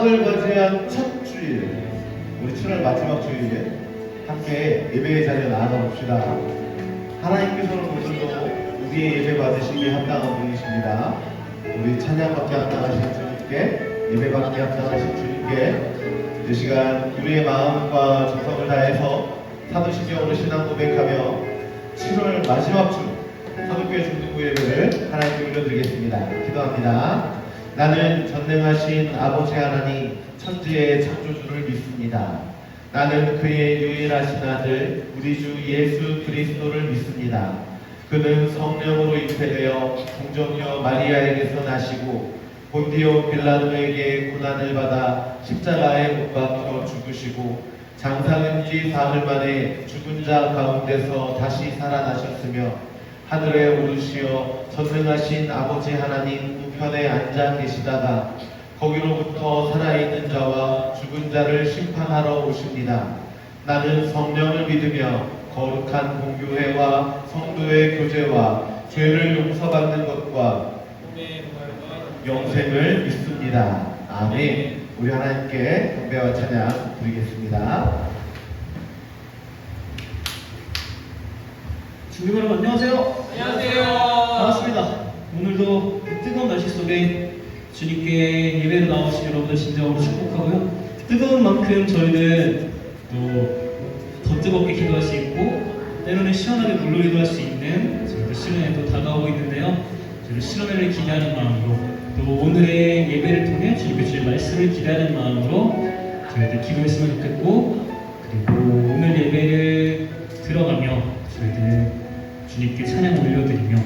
소망을 맞이한 첫 주일, 우리 7월 마지막 주일 함께 예배의 자리에 나아가 봅시다. 하나님께서는 오늘도 우리의 예배 받으시기 합당한 분이십니다. 우리 찬양받기 합당하신 주님께, 예배받기 합당하신 주님께 이 시간 우리의 마음과 정성을 다해서 사도신경으로 신앙 고백하며 7월 마지막 주 서울교회 중등부 예배를 하나님께 올려드리겠습니다. 기도합니다. 나는 전능하신 아버지 하나님 천지의 창조주를 믿습니다. 나는 그의 유일하신 아들 우리 주 예수 그리스도를 믿습니다. 그는 성령으로 잉태되어 동정녀 마리아에게서 나시고 본디오 빌라도에게 고난을 받아 십자가에 못 박혀 죽으시고 장사된 지 사흘 만에 죽은 자 가운데서 다시 살아나셨으며 하늘에 오르시어 전능하신 아버지 하나님 우편에 앉아 계시다가 거기로부터 살아있는 자와 죽은 자를 심판하러 오십니다. 나는 성령을 믿으며 거룩한 공교회와 성도의 교제와 죄를 용서받는 것과 영생을 믿습니다. 아멘. 우리 하나님께 경배와 찬양 드리겠습니다. 주님 여러분 안녕하세요. 안녕하세요. 반갑습니다. 오늘도 뜨거운 날씨 속에 주님께 예배로 나오신 여러분들 진정으로 축복하고요. 뜨거운 만큼 저희는 또 더 뜨겁게 기도할 수 있고 때로는 시원하게 물놀이도 할 수 있는 저희도 실현에 또 다가오고 있는데요. 저희도 실현을 기대하는 마음으로 또 오늘의 예배를 통해 주님께 주실 말씀을 기대하는 마음으로 저희들 기도했으면 좋겠고, 그리고 오늘 예배를 들어가며 저희들 주님께 찬양 올려드리며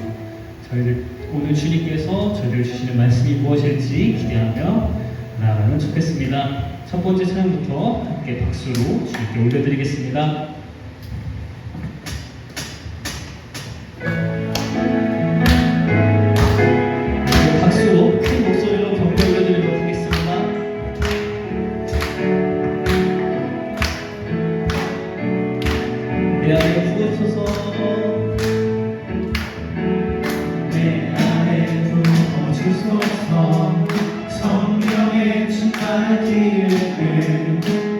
저희들 오늘 주님께서 저희들 주시는 말씀이 무엇일지 기대하며 나아가면 좋겠습니다. 첫 번째 찬양부터 함께 박수로 주님께 올려드리겠습니다. 박수로 큰 목소리로 경배 올려드리도록 하겠습니다. 내 안에 부어주셔서 성령의 충만한 기름을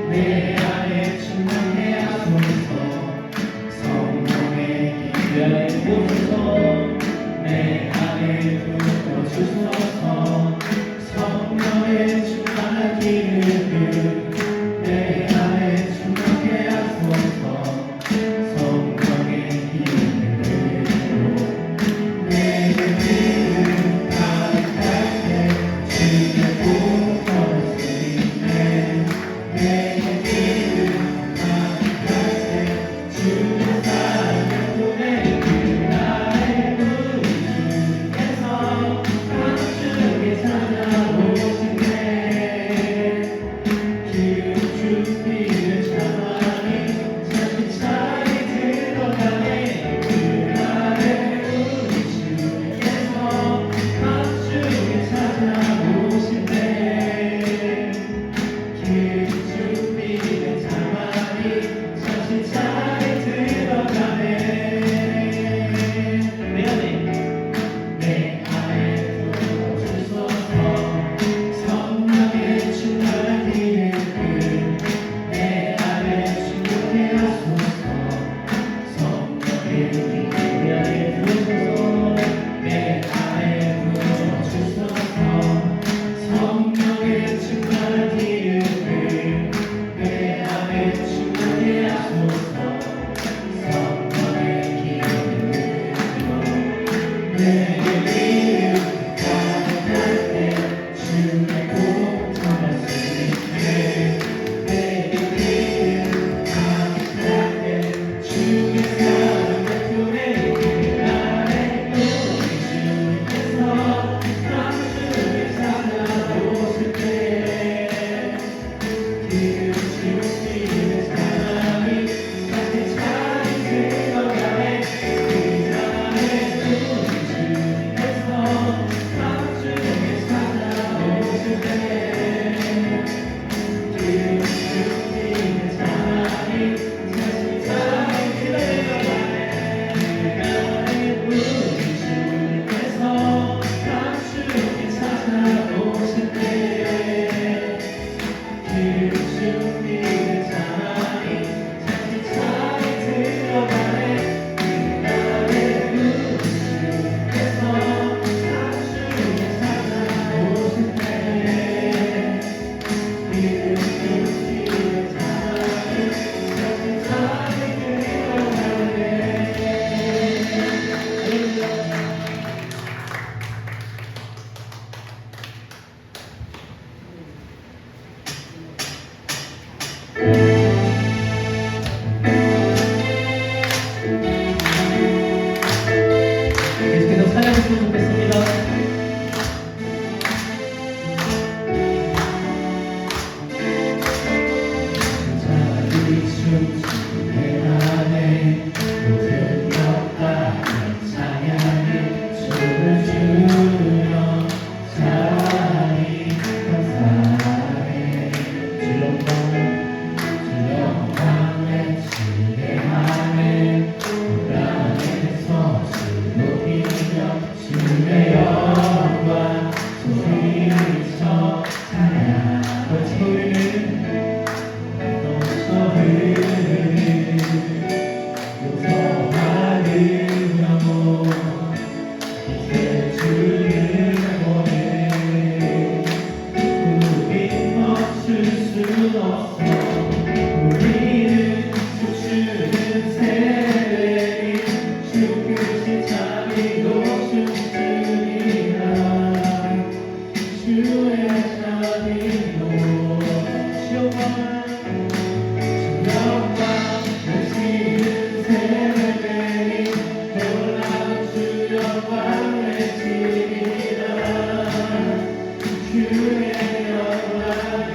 내 안에 충만해 하소서. 춤추게 하네 모든 것 다 찬양해 춤을 추며 자리 감사해 주영광 외치게 하네 땅에서 주 높이며 주의 영광 소리쳐 찬양하고 소리는 용서받으며 이제 주를 보내 우린 멈출 수 없어 우리는 춤추는 새들이 주끝이 자리로 춤추리라 주의 자리로 영광 외치는 새들이 돌아온 주 영광 외치리라 주의 영광을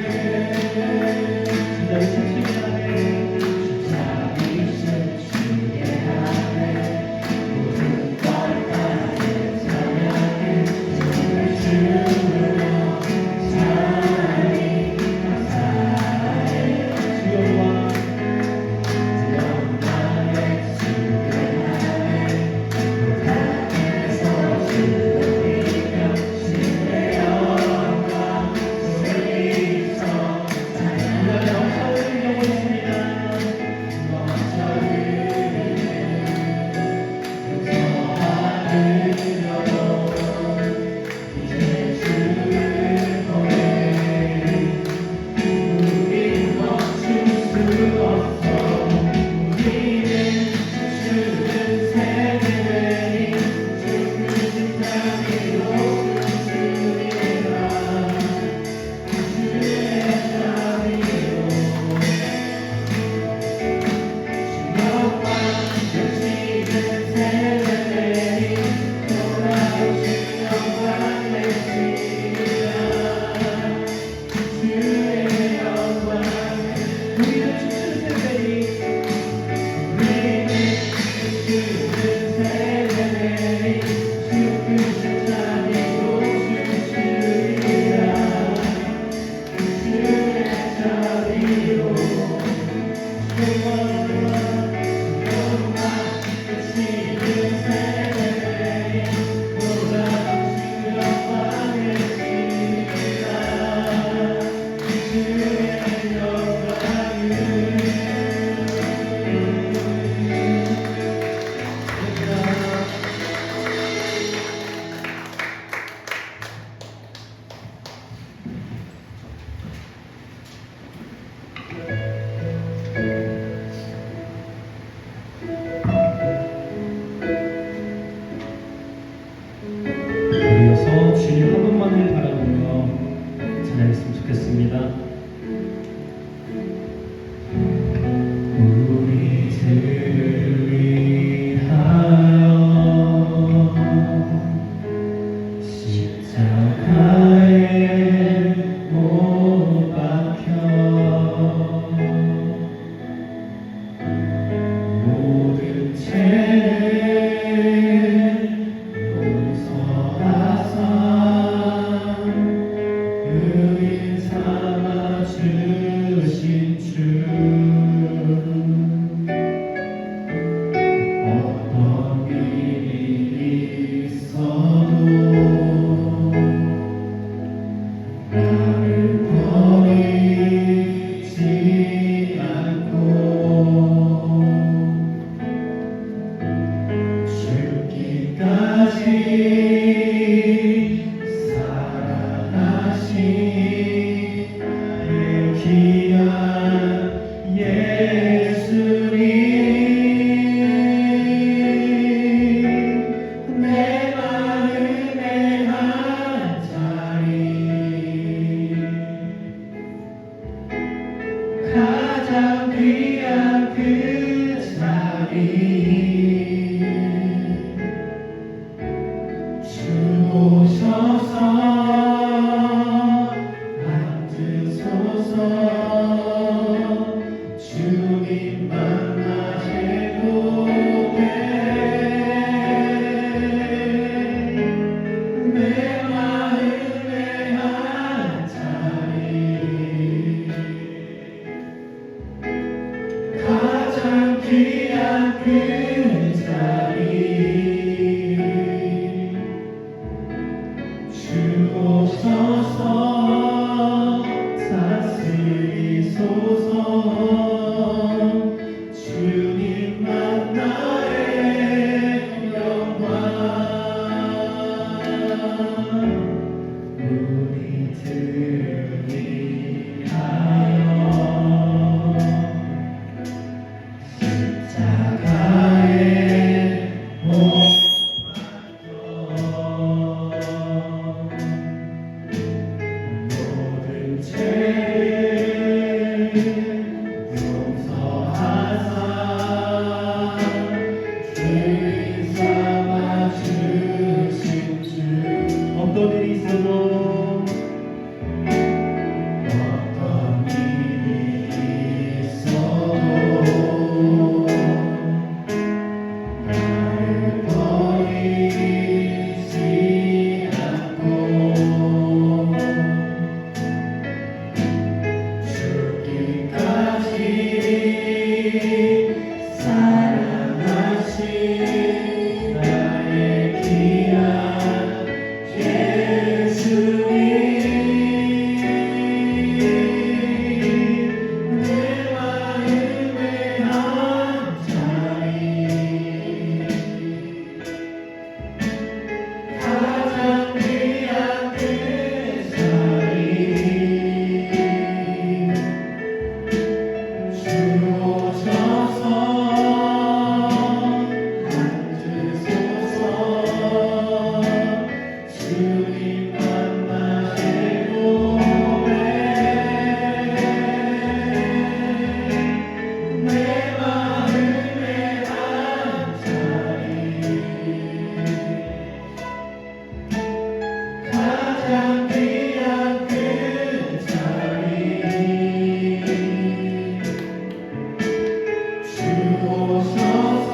주자비 춤추게 하네 모든 것 다해 찬양해 춤을 추며 자리 감사해 주영광 외치게 하네 땅에서 주 높이며 주의 영광 소리쳐 찬양하고 이제 주를 보내 우린 멈출 수 없어 우리는 춤추는 새들이 주끝이 자리로 춤추리라 주의 자리로 영광 외치는 새들이 돌아온 주 영광 외치리라 주의 영광을 우리는 춤추는 새들이 주끝이 자리로 춤추리라 주의 자리로 영광 외치는 새들이 돌아온 주 영광 외치리라 주의 영광을 귀한 그 자리 주 오셔서 다스리소서 주님만 나의 영광 우리들을 위하여 십자가에 못 박혀 모든 죄를 용서하사 주인 삼아 주신 주 어떤 일이 있어도 어떤 일이 있어도 나를 버리지 않고 죽기까지 사랑하신 나의 귀한 예수님 내 마음의 한자리 가장 귀한 그 자리 주 오셔서 앉으소서 주님만 나의 고백 내 마음의 한자리 가장 귀한 그 자리 주 오셔서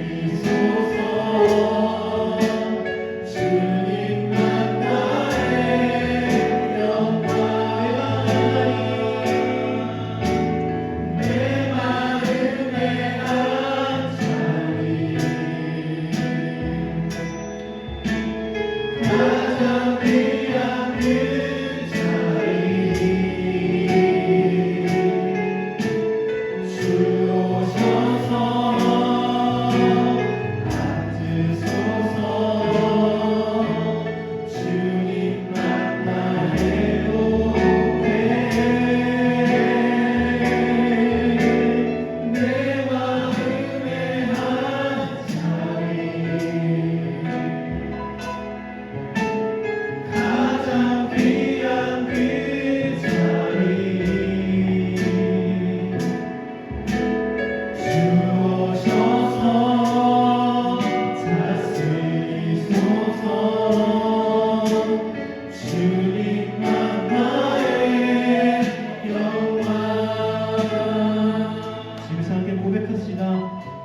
다스리소서 주님만 나의 영광의 내 마음의 한자리 가장 귀한 그 자리 주 오셔서 앉으소서 주님만 나의 고백 내 마음의 한자리 가장 귀한 그 자리 주 오셔서 다스리소서 주님만 나의 영광 집에서 함께 고백합시다.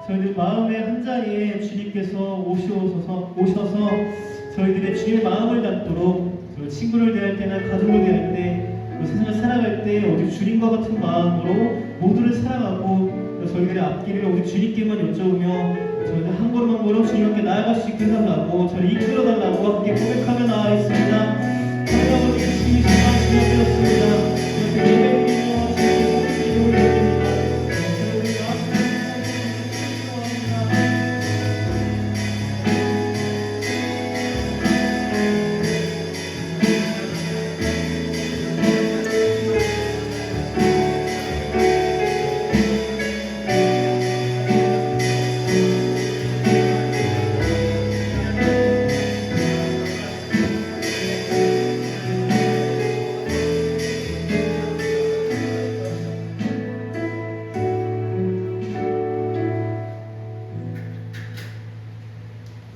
저희들 마음의 한자리에 주님께서 오셔서 저희들의 주의 마음을 담도록 저희 친구를 대할 때나 가족을 대할 때 또 세상을 살아갈 때 오직 주님과 같은 마음으로 모두를 사랑하고 또 저희들의 앞길을 오직 주님께만 여쭤오며 저희들 한 걸음 한 걸음 주님 함께 나아갈 수 있게 해달라고 저를 이끌어달라고 함께 고백하며 나아있습니다. 하나님 아버지 주님이 정말 주님이었습니다. 예배 드리며 주님의 이름을 드립니다.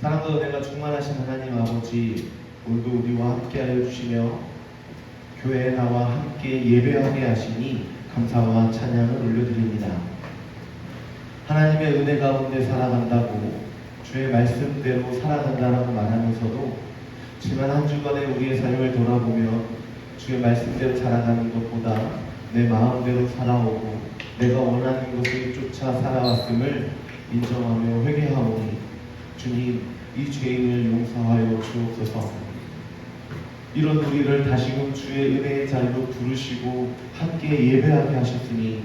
사랑과 은혜가 충만하신 하나님 아버지, 오늘도 우리와 함께하여 주시며 교회에 나와 함께 예배하게 하시니 감사와 찬양을 올려드립니다. 하나님의 은혜 가운데 살아간다고 주의 말씀대로 살아간다라고 말하면서도 지난 한 주간의 우리의 삶을 돌아보며 주의 말씀대로 살아가는 것보다 내 마음대로 살아오고 내가 원하는 것을 쫓아 살아왔음을 인정하며 회개하오니 주님 이 죄인을 용서하여 주옵소서. 이런 우리를 다시금 주의 은혜의 자리로 부르시고 함께 예배하게 하셨으니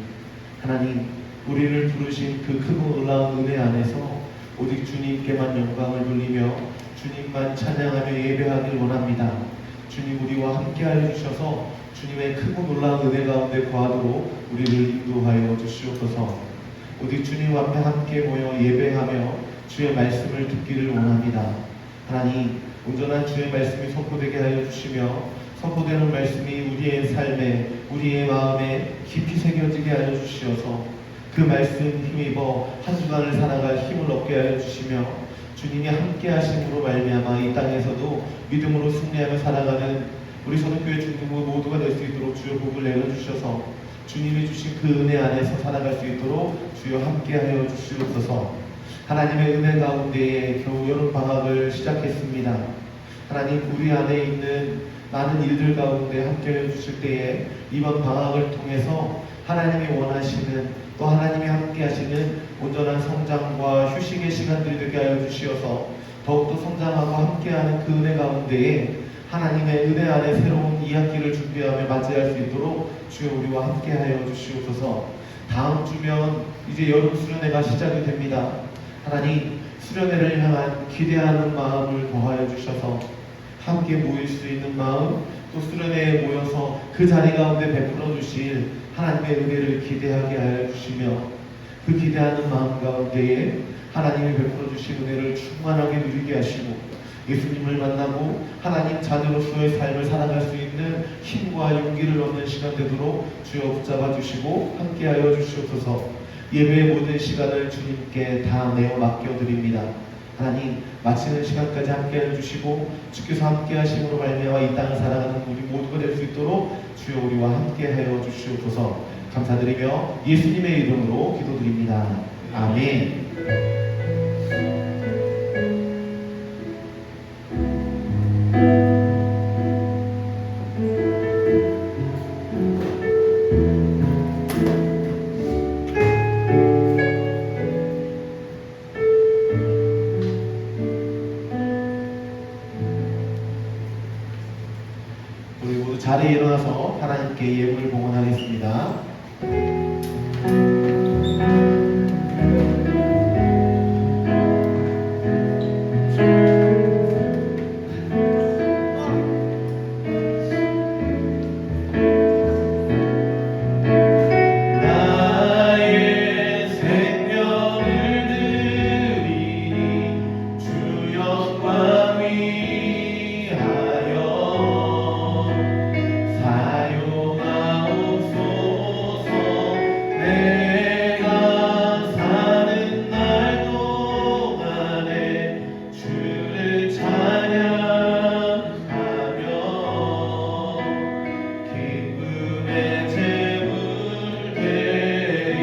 하나님 우리를 부르신 그 크고 놀라운 은혜 안에서 오직 주님께만 영광을 돌리며 주님만 찬양하며 예배하길 원합니다. 주님 우리와 함께 하여 주셔서 주님의 크고 놀라운 은혜 가운데 거하도록 우리를 인도하여 주시옵소서. 오직 주님 앞에 함께 모여 예배하며 주의 말씀을 듣기를 원합니다. 하나님 온전한 주의 말씀이 선포되게 하여 주시며 선포되는 말씀이 우리의 삶에 우리의 마음에 깊이 새겨지게 하여 주시어서 그 말씀 힘입어 한 주간을 살아갈 힘을 얻게 하여 주시며 주님이 함께 하심으로 말미암아 이 땅에서도 믿음으로 승리하며 살아가는 우리 선교회 중등부 모두가 될 수 있도록 주여 복을 내려주셔서 주님이 주신 그 은혜 안에서 살아갈 수 있도록 주여 함께 하여 주시옵소서. 하나님의 은혜 가운데에 겨우 여름방학을 시작했습니다. 하나님 우리 안에 있는 많은 일들 가운데 함께 해주실 때에 이번 방학을 통해서 하나님이 원하시는 또 하나님이 함께 하시는 온전한 성장과 휴식의 시간들이 되게 하여 주시어서 더욱더 성장하고 함께하는 그 은혜 가운데에 하나님의 은혜 안에 새로운 2학기를 준비하며 맞이할 수 있도록 주여 우리와 함께 하여 주시옵소서. 다음 주면 이제 여름 수련회가 시작이 됩니다. 하나님 수련회를 향한 기대하는 마음을 더하여 주셔서 함께 모일 수 있는 마음 또 수련회에 모여서 그 자리 가운데 베풀어 주실 하나님의 은혜를 기대하게 하여 주시며 그 기대하는 마음 가운데에 하나님이 베풀어 주신 은혜를 충만하게 누리게 하시고 예수님을 만나고 하나님 자녀로서의 삶을 살아갈 수 있는 힘과 용기를 얻는 시간 되도록 주여 붙잡아 주시고 함께 하여 주시옵소서. 예배의 모든 시간을 주님께 다 내어 맡겨드립니다. 하나님 마치는 시간까지 함께 해주시고 주께서 함께 하심으로 말미암아 이 땅을 살아가는 우리 모두가 될 수 있도록 주여 우리와 함께 하여 주시옵소서. 감사드리며 예수님의 이름으로 기도드립니다. 아멘. 우리 모두 자리에 일어나서 하나님께 예물을 봉헌하겠습니다. 나의 생명을 드리니 주 영광 위하여 사용하옵소서. 내가 사는 날 동안에 주를 찬양하며 기쁨의 제물 드리리.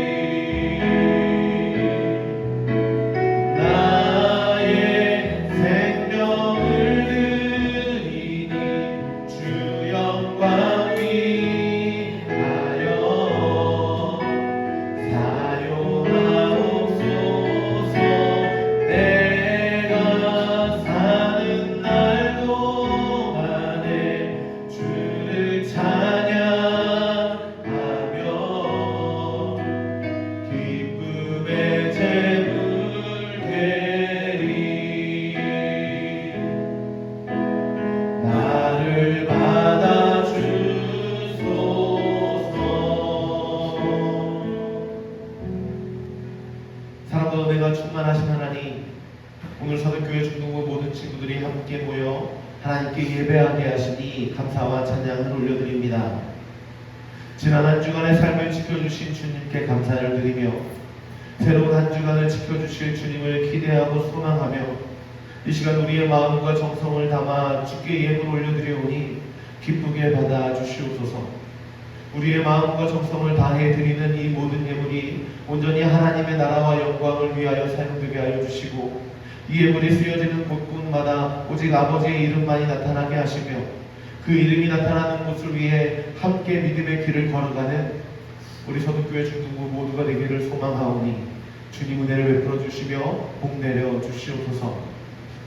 나의 생명을 드리니 주 영광 위하여 사용하옵소서. 내가 사는 날 동안에 주를 찬양하며 기쁨의 제물 되리. 나를 받아주소서. 사랑과 은혜가 충만하신 하나님, 오늘 서울교회 중등부 모든 친구들이 함께 모여 하나님께 예배하게 하시니 감사와 찬양을 올려드립니다. 지난 한 주간의 삶을 지켜주신 주님께 감사를 드리며 새로운 한 주간을 지켜주실 주님을 기대하고 소망하며 이 시간 우리의 마음과 정성을 담아 주께 예물 올려드리오니 기쁘게 받아 주시옵소서. 우리의 마음과 정성을 다해 드리는 이 모든 예물이 온전히 하나님의 나라와 영광을 위하여 사용되게 하여 주시고 이 예물이 쓰여지는 곳곳마다 오직 아버지의 이름만이 나타나게 하시며 그 이름이 나타나는 곳을 위해 함께 믿음의 길을 걸어가는 우리 서독교회 중등부 모두가 되기를 소망하오니 주님 은혜를 베풀어 주시며 복 내려 주시옵소서.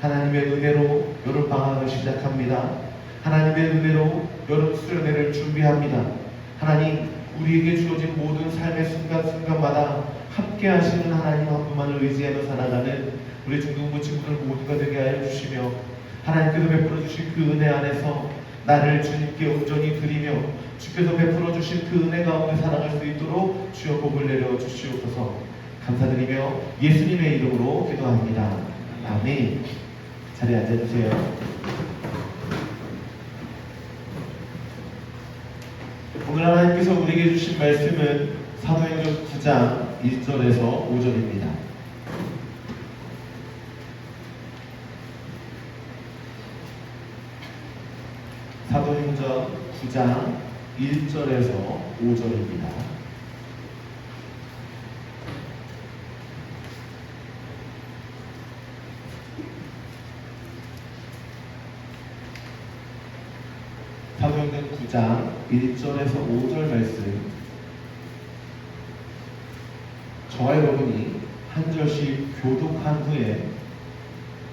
하나님의 은혜로 여름방학을 시작합니다. 하나님의 은혜로 여름 수련회를 준비합니다. 하나님, 우리에게 주어진 모든 삶의 순간순간마다 함께 하시는 하나님 한 분만을 의지하며 살아가는 우리 중등부 친구들 모두가 되게 하여 주시며 하나님께서 베풀어 주신 그 은혜 안에서 나를 주님께 온전히 드리며 주께서 베풀어 주신 그 은혜 가운데 살아갈 수 있도록 주여 복을 내려 주시옵소서. 감사드리며 예수님의 이름으로 기도합니다. 아멘. 자리에 앉아주세요. 오늘 하나님께서 우리에게 주신 말씀은 사도행전 9장 1절에서 5절입니다. 사도행전 9장 1절에서 5절입니다. 사도행전 9장 1절에서 5절 말씀, 저와 여러분이 한 절씩 교독한 후에,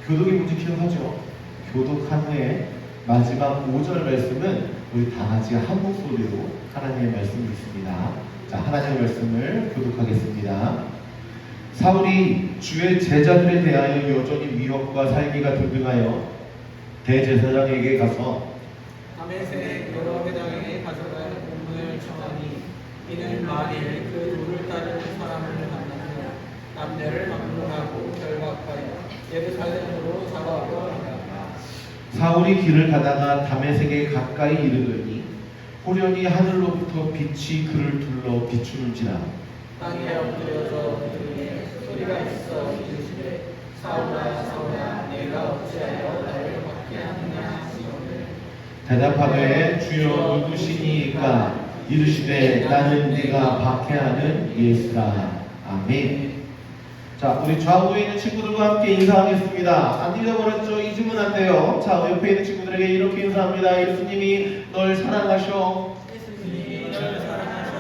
교독이 뭔지 기억하죠? 교독한 후에 마지막 5절 말씀은 우리 다 같이 한 목소리로 하나님의 말씀이 있습니다. 자, 하나님의 말씀을 교독하겠습니다. 사울이 주의 제자들에 대하여 여전히 위협과 살기가 등등하여 대제사장에게 가서 다메섹 여러 회당에 가져갈 공문을 청하니 이는 만일 그 도를 따르는 사람을 만나면 남녀를 막론하고 결박하여 예루살렘으로 잡아오려 한다. 사울이 길을 가다가 다메섹에 가까이 이르더니 호련히 하늘로부터 빛이 그를 둘러 비추는지라. 땅에 엎드려서 그에게 소리가 있어 이르시되 사울아 사울아 내가 어찌하여 나를 박해하느냐 하시거늘 대답하되 주여 누구시니까? 이르시되 나는 네가 박해하는 예수라. 아멘. 자, 우리 좌우에 있는 친구들과 함께 인사하겠습니다. 안 잊어버렸죠? 잊으면 안 돼요. 자, 옆에 있는 친구들에게 이렇게 인사합니다. 예수님이 널 사랑하셔. 예수님이 널 사랑하셔.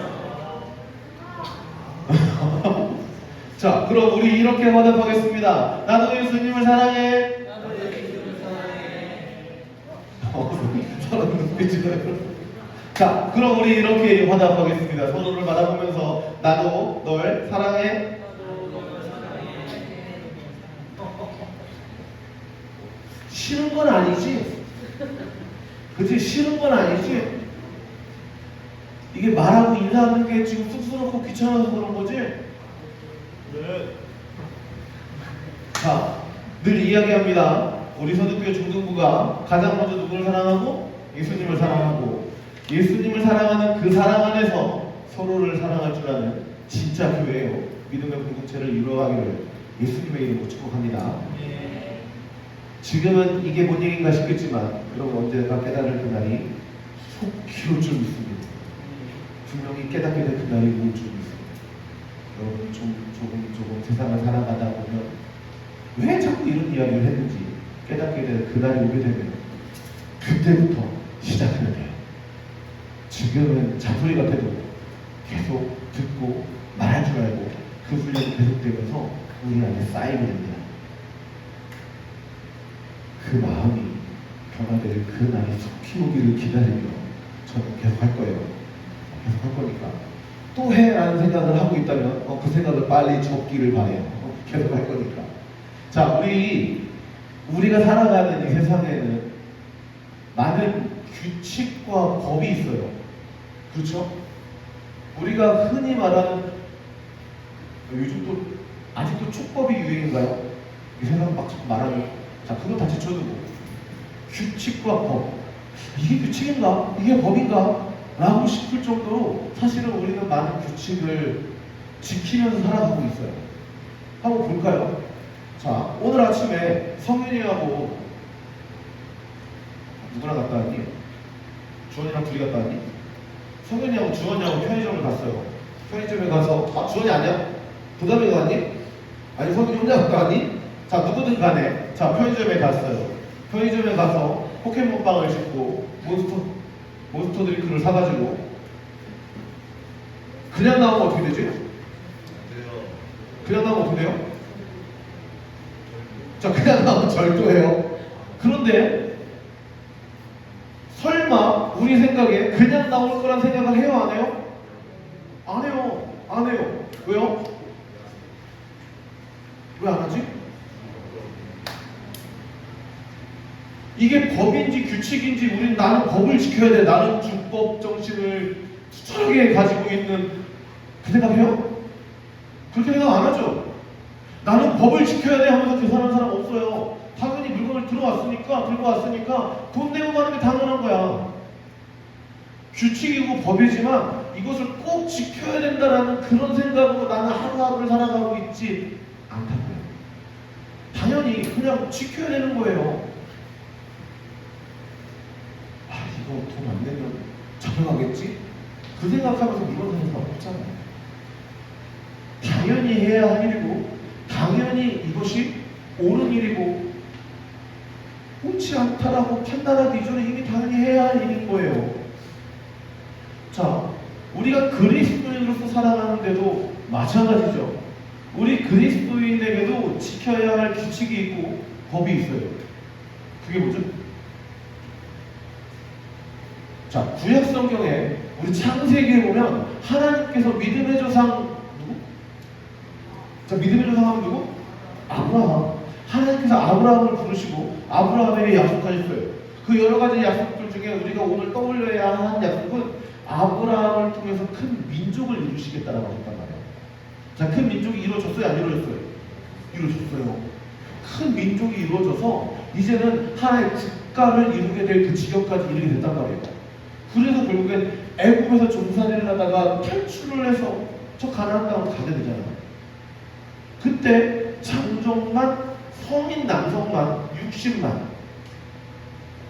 자, 그럼 우리 이렇게 화답하겠습니다. 나도 예수님을 사랑해. 나도 예수님을 사랑해. 서로 눈빛을. 자, 그럼 우리 이렇게 화답하겠습니다. 서로를 바라보면서 나도 널 사랑해. 싫은 건 아니지? 그치? 싫은 건 아니지? 이게 말하고 인사하는 게 지금 쑥스럽고 귀찮아서 그런 거지? 네. 자, 늘 이야기합니다. 우리 서독교 중등부가 가장 먼저 누구를 사랑하고? 예수님을 사랑하고, 예수님을 사랑하는 그 사랑 안에서 서로를 사랑할 줄 아는 진짜 교회요, 믿음의 공동체를 이루어가기를 예수님의 이름으로 축복합니다. 지금은 이게 뭔 얘기인가 싶겠지만 여러분 언젠가 깨달을 그날이 속히올 줄 믿습니다. 분명히 깨닫게 될 그날이 올 줄 믿습니다. 여러분 조금 세상을 살아가다 보면 왜 자꾸 이런 이야기를 했는지 깨닫게 될 그날이 오게 되면 그때부터 시작해야 돼요. 지금은 잔소리 같아도 계속 듣고 말할 줄 알고 그 훈련이 계속되면서 우리 안에 쌓이게 됩니다. 그 마음이 변화될 그 날이 속히 오기를 기다리며 저는 계속 할 거예요. 계속 할 거니까 또 해 라는 생각을 하고 있다면 그 생각을 빨리 접기를 바래요. 계속 할 거니까. 자, 우리가 살아가는 이 세상에는 많은 규칙과 법이 있어요. 그렇죠? 우리가 흔히 말하는, 요즘 또 아직도 촉법이 유행인가요? 이 세상 막 말하는, 자, 그거 다 제쳐두고 규칙과 법, 이게 규칙인가? 이게 법인가? 라고 싶을 정도로 사실은 우리는 많은 규칙을 지키면서 살아가고 있어요. 한번 볼까요? 자, 오늘 아침에 성윤이하고 누구랑 갔다 왔니? 주원이랑 둘이 갔다 왔니? 성윤이하고 주원이하고 편의점을 갔어요. 편의점에 가서 주원이 아니야? 부담이 갔니? 아니 성윤이 혼자 갔다 왔니? 자, 누구든 간에 자, 편의점에 갔어요. 편의점에 가서 포켓몬빵을 씹고 몬스터 드링크를 사가지고 그냥 나오면 어떻게 되지? 그냥 나오면 어떻게 돼요? 자, 그냥 나오면 절도해요. 그런데 설마 우리 생각에 그냥 나올 거란 생각을 해요, 안 해요? 안 해요. 안 해요. 왜요? 왜 안 하지? 이게 법인지 규칙인지 우리는 나는 법을 지켜야 돼. 나는 주법 정신을 투철하게 가지고 있는 그 생각해요? 그렇게 생각 안 하죠? 나는 법을 지켜야 돼 하면서 계산하는 사람 없어요. 당연히 물건을 들고 왔으니까 돈 내고 가는 게 당연한 거야. 규칙이고 법이지만 이것을 꼭 지켜야 된다라는 그런 생각으로 나는 하루하루를 살아가고 있지 않다고요. 당연히 그냥 지켜야 되는 거예요. 아, 이거 돈 안 내면 잡혀가겠지? 그 생각하면서 물건 사는 사람 없잖아요. 당연히 해야 할 일이고 당연히 이것이 옳은 일이고 옳지 않다라고 판단하기 이전에 이미 당연히 해야 할 일인 거예요. 자, 우리가 그리스도인으로서 살아가는데도 마찬가지죠. 우리 그리스도인에게도 지켜야 할 규칙이 있고 법이 있어요. 그게 뭐죠? 자, 구약 성경에 우리 창세기에 보면 하나님께서 믿음의 조상 누구? 자, 믿음의 조상 하면 누구? 아브라함. 하나님께서 아브라함을 부르시고 아브라함에게 약속하셨어요. 그 여러 가지 약속들 중에 우리가 오늘 떠올려야 하는 약속은 아브라함을 통해서 큰 민족을 이루시겠다라고 하셨단 말이에요. 자, 큰 민족이 이루어졌어요? 안 이루어졌어요? 이루어졌어요. 큰 민족이 이루어져서 이제는 하나의 국가를 이루게 될 그 지경까지 이르게 됐단 말이에요. 그래서 결국엔 애굽에서 종살이를 하다가 탈출을 해서 저 가나안 땅으로 가게 되잖아요. 그때 장정만, 성인 남성만 60만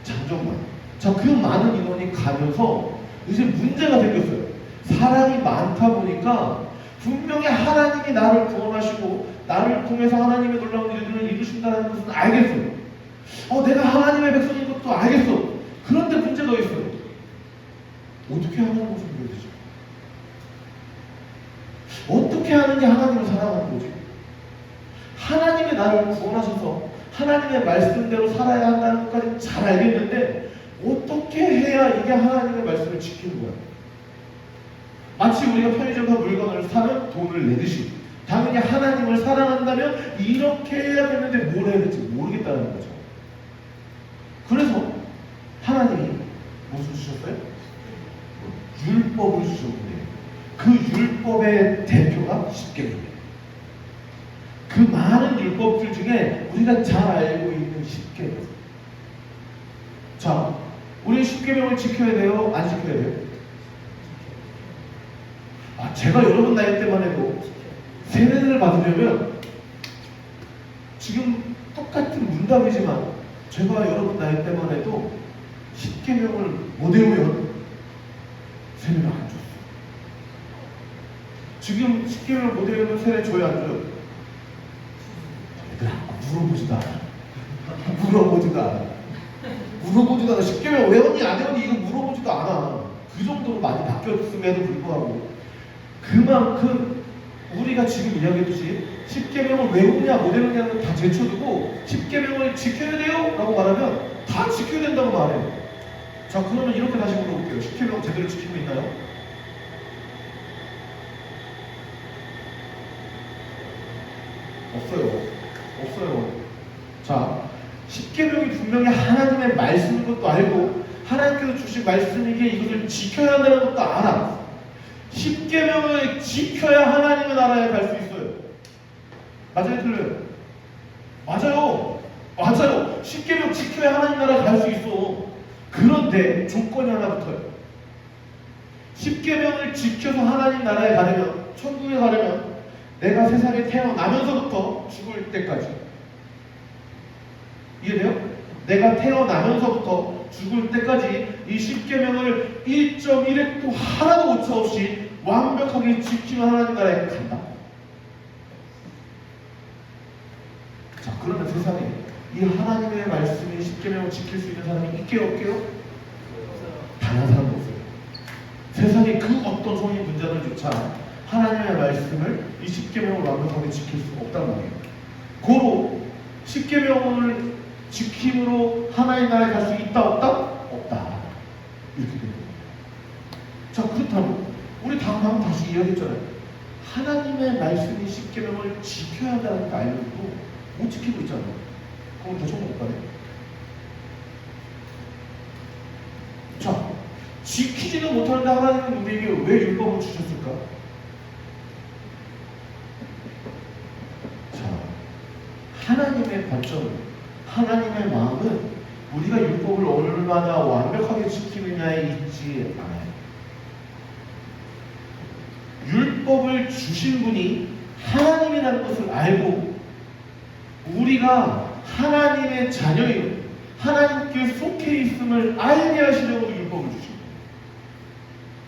장정만. 자, 그 많은 인원이 가면서 이제 문제가 생겼어요. 사람이 많다 보니까 분명히 하나님이 나를 구원하시고 나를 통해서 하나님의 놀라운 일들을 이루신다는 것은 알겠어요. 내가 하나님의 백성인 것도 알겠어. 그런데 문제가 있어요. 어떻게 하는 것을 보여야 되죠? 어떻게 하는 게 하나님을 사랑하는 거지? 하나님이 나를 구원하셔서 하나님의 말씀대로 살아야 한다는 것까지 잘 알겠는데 어떻게 해야 이게 하나님의 말씀을 지키는 거야? 마치 우리가 편의점에서 물건을 사면 돈을 내듯이 당연히 하나님을 사랑한다면 이렇게 해야 되는데 뭘 해야 될지 모르겠다는 거죠. 그래서 하나님이 무엇을 주셨어요? 율법을 주셨는데 그 율법의 대표가 십계명이에요. 그 많은 율법들 중에 우리가 잘 알고 있는 십계명. 자, 우리 십계명을 지켜야 돼요? 안 지켜야 돼요? 제가 여러분 나이 때만 해도 세례를 받으려면 지금 똑같은 문답이지만 제가 여러분 나이 때만 해도 십계명을 못 외우면 세례를 안 줬어요. 지금 십계명을 못 외우면 세례 줘야 안 줘요? 얘들아, 물어보지도 않아. 물어보지도 않아. 십계명 외웠니 안 외웠니 이거 물어보지도 않아. 그 정도로 많이 바뀌었음에도 불구하고 그만큼 우리가 지금 이야기했듯이 십계명을 외우냐 못 외우냐는 다 제쳐두고 십계명을 지켜야 돼요? 라고 말하면 다 지켜야 된다고 말해요. 자, 그러면 이렇게 다시 물어볼게요. 십계명 제대로 지키고 있나요? 없어요. 자, 십계명이 분명히 하나님의 말씀인 것도 알고 하나님께서 주신 말씀이기에 이것을 지켜야 한다는 것도 알아. 십계명을 지켜야 하나님의 나라에 갈 수 있어요. 맞아요, 틀려요? 맞아요. 십계명 지켜야 하나님 나라에 갈 수 있어. 그런데 조건이 하나 붙어요. 십계명을 지켜서 하나님 나라에 가려면, 천국에 가려면 내가 세상에 태어나면서부터 죽을 때까지. 이해돼요? 내가 태어나면서부터 죽을 때까지 이 십계명을 1.1획도 하나도 오차 없이 완벽하게 지키면 하나님 나라에 간다. 자, 그러면 세상에 이 하나님의 말씀인 십계명을 지킬 수 있는 사람이 있게요, 없게요? 다른 사람도 없어요. 세상에 그 어떤 성인 문제들조차 하나님의 말씀을 이 십계명을 완벽하게 지킬 수가 없단 말이에요. 고로 십계명을 지킴으로 하나님 나라에 갈 수 있다 없다? 없다. 이렇게 되는 거예요. 자, 그렇다면 우리 다음 다시 이야기했잖아요. 하나님의 말씀이 십계명을 지켜야 한다는 걸 알면서도 못 지키고 있잖아요. 그럼 더 천국 못 가네. 자, 지키지도 못하는데 하나님은 우리에게 왜 율법을 주셨을까? 자, 하나님의 관점은, 하나님의 마음은 우리가 율법을 얼마나 완벽하게 지키느냐에 있지 않아요. 율법을 주신 분이 하나님이라는 것을 알고 우리가 하나님의 자녀인 하나님께 속해 있음을 알게 하시려고 율법을 주신 거예요.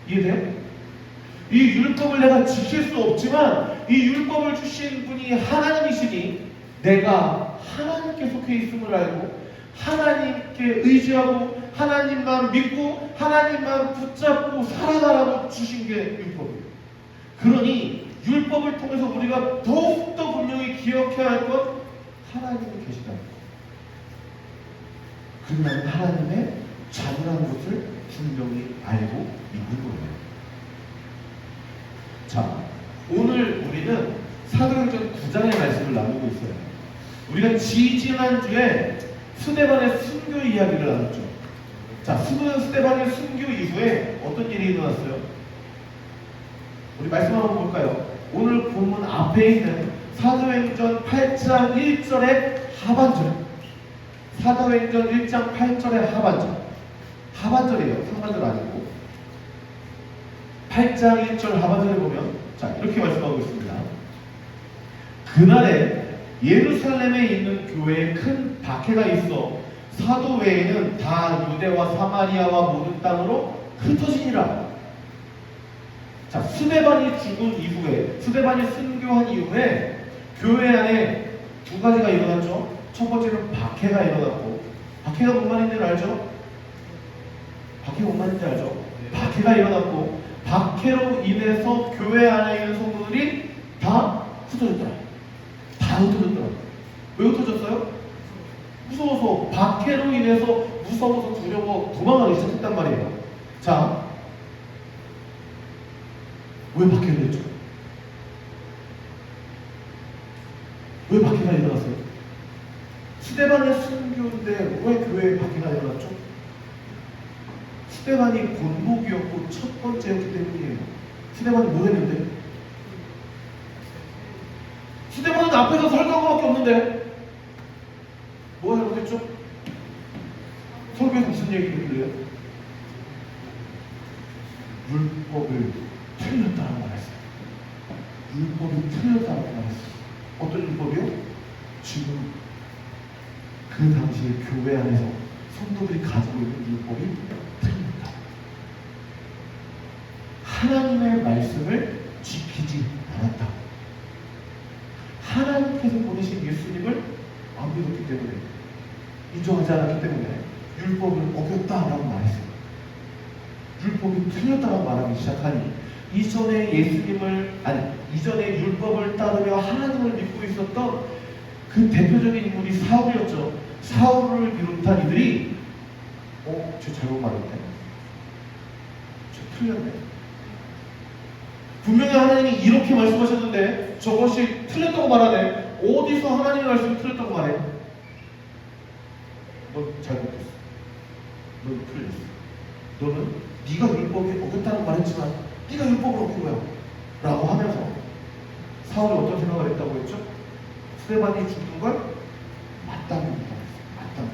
이해돼요? 이 율법을 내가 지킬 수 없지만 이 율법을 주신 분이 하나님이시니 내가 하나님께 속해 있음을 알고 하나님께 의지하고 하나님만 믿고 하나님만 붙잡고 살아가라고 주신 게 율법이에요. 그러니 율법을 통해서 우리가 더욱더 분명히 기억해야 할 것, 하나님이 계시다는 것. 그러면 하나님의 자녀라는 것을 분명히 알고 믿는 거예요. 자, 오늘 우리는 사도행전 9장의 말씀을 나누고 있어요. 우리가 지지난주에 스데반의 순교 이야기를 나눴죠. 자, 스데반의 순교 이후에 어떤 일이 일어났어요? 우리 말씀 한번 볼까요? 오늘 본문 앞에 있는 사도행전 8장 1절의 하반절. 사도행전 1장 8절의 하반절. 하반절이에요. 상반절 아니고. 8장 1절 하반절에 보면 자, 이렇게 말씀하고 있습니다. 그날에 예루살렘에 있는 교회에 큰 박해가 있어 사도 외에는 다 유대와 사마리아와 모든 땅으로 흩어지니라. 자, 스데반이 죽은 이후에, 스데반이 순교한 이후에 교회 안에 두 가지가 일어났죠. 첫 번째는 박해가 일어났고, 박해가 뭔 말인지 알죠? 박해가 뭔 말인지 알죠? 박해가 일어났고, 박해로 인해서 교회 안에 있는 성도들이 다 흩어졌더라. 다 흩어졌더라. 왜 흩어졌어요? 무서워서, 박해로 인해서 무서워서 두려워 도망가기 시작했단 말이에요. 자, 왜 박해를 했죠? 왜 박해가 일어났어요? 스데반의 순교인데 왜 교회에 박해가 일어났죠? 스데반이 본복이었고 첫 번째였기 때문이에요. 스데반이 뭐 했는데? 스데반은 앞에서 설교한 것밖에 없는데 뭐 잘못했죠? 설교에서 무슨 얘기를 들려요? 율법을 틀렸다고 말했어요. 율법이 틀렸다고 말했어요. 어떤 율법이요? 지금 그 당시에 교회 안에서 성도들이 가지고 있는 율법이 틀렸다. 하나님의 말씀을 지키지 않았다. 하나님께서 보내신 예수님을 안 믿었기 때문에, 인정하지 않았기 때문에 율법을 어겼다라고 말했어요. 율법이 틀렸다고 말하기 시작하니 이전에 이전에 율법을 따르며 하나님을 믿고 있었던 그 대표적인 인물이 사울이었죠. 사울을 비롯한 이들이 저 잘못 말했네. 저 틀렸네. 분명히 하나님이 이렇게 말씀하셨는데 저것이 틀렸다고 말하네. 어디서 하나님의 말씀이 틀렸다고 말해? 너 잘못했어. 너 틀렸어. 너는 네가 율법에 어겼다는 말했지만 네가 율법을 어긴 거야 라고 하면서 사울이 어떤 생각을 했다고 했죠? 스데반이 죽는 걸 맞다고 했어요. 맞다고.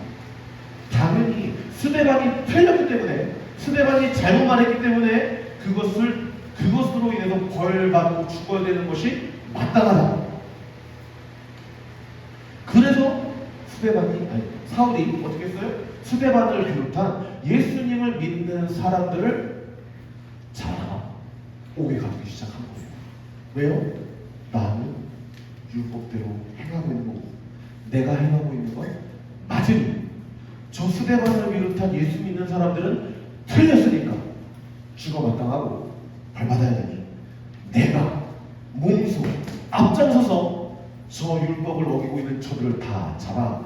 당연히 스데반이 틀렸기 때문에, 스데반이 잘못 말했기 때문에 그것으로 인해서 벌받고 죽어야 되는 것이 마땅하다. 그래서 사울이 어떻게 했어요? 스데반을 비롯한 예수님을 믿는 사람들을 잡아 오게 가기 시작한 거예요. 왜요? 나는 율법대로 행하고 있는 거고 내가 행하고 있는 건 맞으니 저 스데반을 비롯한 예수 믿는 사람들은 틀렸으니까 죽어마땅하고 벌받아야 되니 내가 몸소 앞장서서 저 율법을 어기고 있는 저들을 다 잡아가리라.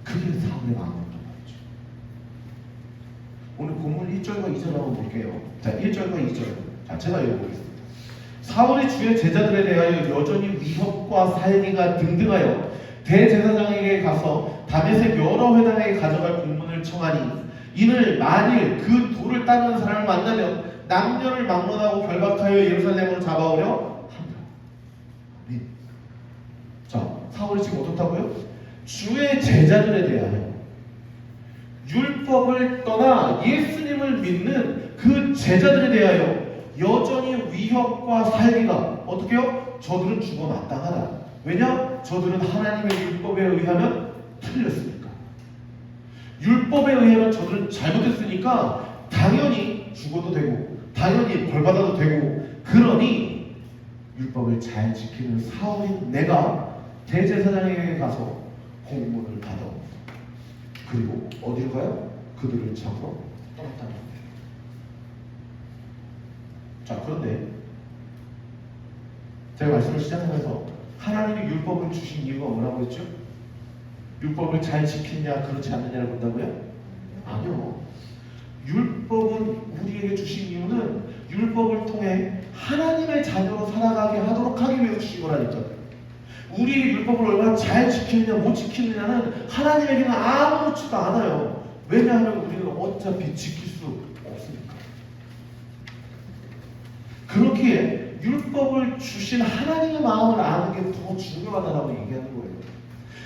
그게 사울의 마음이었던 거죠. 오늘 본문 1절과 2절 한번 볼게요. 자, 1절과 2절. 자, 제가 읽어보겠습니다. 사울이 주의 제자들에 대하여 여전히 위협과 살기가 등등하여 대제사장에게 가서 다메섹 여러 회당에게 가져갈 공문을 청하니 이는 만일 그 돌을 따르는 사람을 만나면 남녀를 막론하고 결박하여 예루살렘으로 잡아오려 한다. 자, 사울이 지금 어떻다고요? 주의 제자들에 대하여 율법을 떠나 예수님을 믿는 그 제자들에 대하여 여전히 위협과 살기가 어떻게요? 저들은 죽어 마땅하다. 왜냐? 저들은 하나님의 율법에 의하면 틀렸으니까. 율법에 의하면 저들은 잘못했으니까 당연히 죽어도 되고 당연히 벌받아도 되고, 그러니 율법을 잘 지키는 사울인 내가 대제사장에게 가서 공문을 받아 그리고 어디로 가요? 그들을 잡으러 떠났다는 거예요. 자, 그런데 제가 말씀을 시작하면서 하나님이 율법을 주신 이유가 뭐라고 했죠? 율법을 잘 지키냐 그렇지 않느냐를 본다고요? 아니요. 율법은 우리에게 주신 이유는 율법을 통해 하나님의 자녀로 살아가게 하도록 하기 위해서 주신 거라니까요. 우리의 율법을 얼마나 잘 지키느냐 못 지키느냐는 하나님에게는 아무렇지도 않아요. 왜냐하면 우리는 어차피 지킬 수 없으니까. 그렇기에 율법을 주신 하나님의 마음을 아는 게 더 중요하다라고 얘기하는 거예요.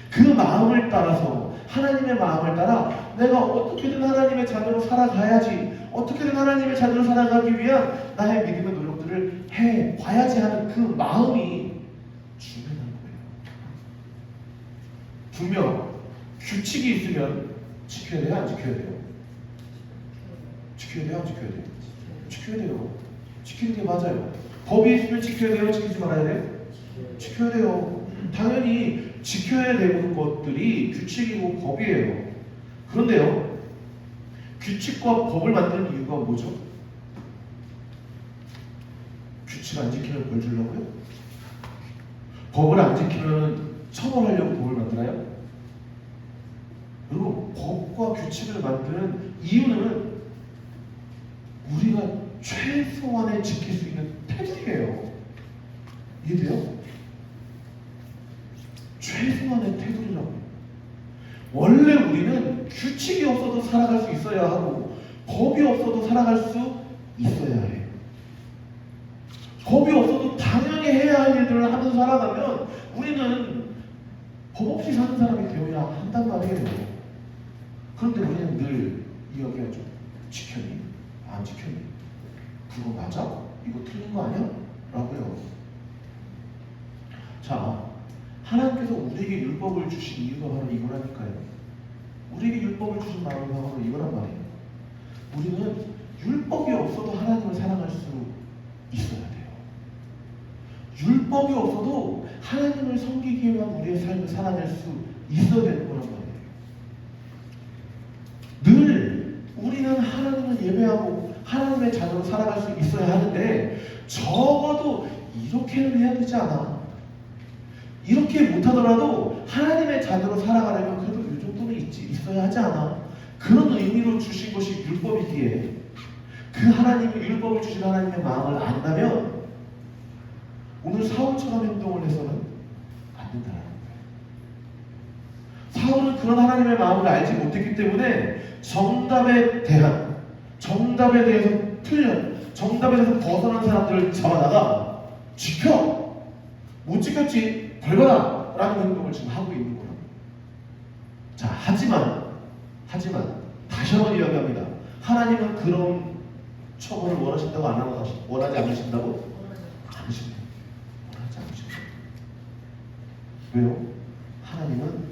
그 마음을 따라서, 하나님의 마음을 따라 내가 어떻게든 하나님의 자녀로 살아가야지, 어떻게든 하나님의 자녀로 살아가기 위한 나의 믿음의 노력들을 해봐야지 하는 그 마음이 중요한 거예요. 분명 규칙이 있으면 지켜야 돼요? 안 지켜야 돼요? 지켜야 돼요? 안 지켜야 돼요? 지켜야 돼요. 지키는 게 맞아요. 법이 있으면 지켜야 돼요? 지키지 말아야 돼요? 지켜야 돼요. 당연히 지켜야 되는 것들이 규칙이고 법이에요. 그런데요, 규칙과 법을 만드는 이유가 뭐죠? 규칙 안 지키면 벌 주려고요? 법을 안 지키면 처벌하려고 법을 만드나요? 그리고 법과 규칙을 만드는 이유는 우리가 최소한에 지킬 수 있는 테두리예요. 이해돼요? 최소한의 테두리라고. 원래 우리는 규칙이 없어도 살아갈 수 있어야 하고 법이 없어도 살아갈 수 있어야 해요. 법이 없어도 당연히 해야 할 일들을 하면서 살아가면 우리는 법 없이 사는 사람이 되어야 한단 말이에요. 그런데 우리는 늘 이야기하죠. 지켰니? 안 지켰니? 그거 맞아? 이거 틀린 거 아니야? 라고요. 자, 하나님께서 우리에게 율법을 주신 이유가 바로 이거라니까요. 우리에게 율법을 주신 마음이 바로 이거란 말이에요. 우리는 율법이 없어도 하나님을 사랑할 수 있어야 돼요. 율법이 없어도 하나님을 섬기기 위한 우리의 삶을 살아낼 수 있어야 되는 거란 말이에요. 늘 우리는 하나님을 예배하고 하나님의 자녀로 살아갈 수 있어야 하는데 적어도 이렇게는 해야 되지 않아? 이렇게 못하더라도 하나님의 자녀로 살아가려면 그래도 이 정도는 있어야 하지 않아? 그런 의미로 주신 것이 율법이기에 그 하나님의 율법을 주신 하나님의 마음을 안다면 오늘 사울처럼 행동을 해서는 안 된다는 거예요. 사울은 그런 하나님의 마음을 알지 못했기 때문에 정답에 대해서 틀려, 정답에 대해서 벗어난 사람들을 잡아다가 지켜! 못 지켰지? 벌받아! 라는 행동을 지금 하고 있는 거예요. 자, 하지만 다시 한번 이야기합니다. 하나님은 그런 처벌을 원하신다고 원하지 않으신다고? 않으십니다. 원하지 않으십니다. 왜요? 하나님은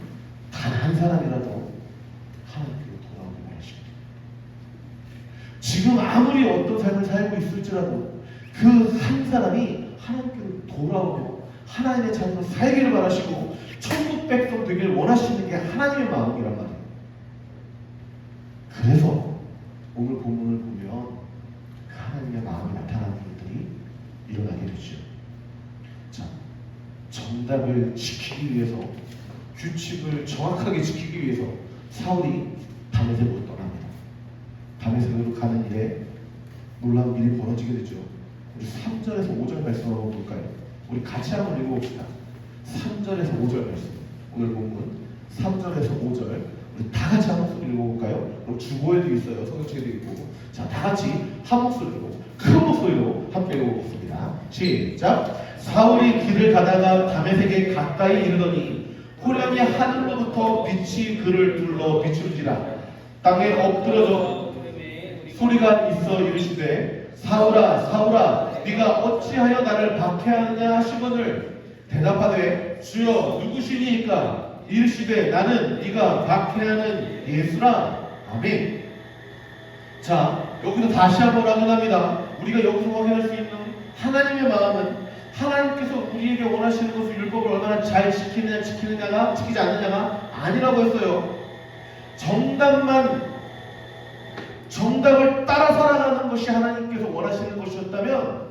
단 한 사람이라도 하나님께로 돌아오기 원하십니다. 지금 아무리 어떤 삶을 살고 있을지라도 그 한 사람이 하나님께로 돌아오며 하나님의 자녀로 살기를 바라시고 천국 백성 되기를 원하시는 게 하나님의 마음이란 말이에요. 그래서 오늘 본문을 보면 하나님의 마음이 나타나는 일들이 일어나게 되죠. 자, 정답을 지키기 위해서, 규칙을 정확하게 지키기 위해서 사울이 다메섹으로 떠납니다. 다메섹으로 가는 일에 놀라운 일이 벌어지게 되죠. 우리 3절에서 5절 말씀 한번 볼까요? 우리 같이 한번 읽어봅시다. 3절에서 5절 말씀. 오늘 본문 3절에서 5절 우리 다 같이 한 목소리 읽어볼까요? 그리고 주보에도 있어요. 성경책에도 있고. 자, 다 같이 한 목소리로, 큰 목소리로 함께 읽어보겠습니다. 시작. 사울이 길을 가다가 다메섹에 가까이 이르더니 호련히 하늘로부터 빛이 그를 둘러 비추는지라. 땅에 엎드려져 소리가 있어 이르시되 사울아 사울아 네가 어찌하여 나를 박해하느냐 하시거늘 대답하되 주여 누구시니까 이르시되 나는 네가 박해하는 예수라. 아멘. 자, 여기서 다시 한번 확인합니다. 우리가 여기서 확인할 수 있는 하나님의 마음은 하나님께서 우리에게 원하시는 것을 율법을 얼마나 잘 지키느냐가 지키지 않느냐가 아니라고 했어요. 정답을 따라 살아가는 것이 하나님께서 원하시는 것이었다면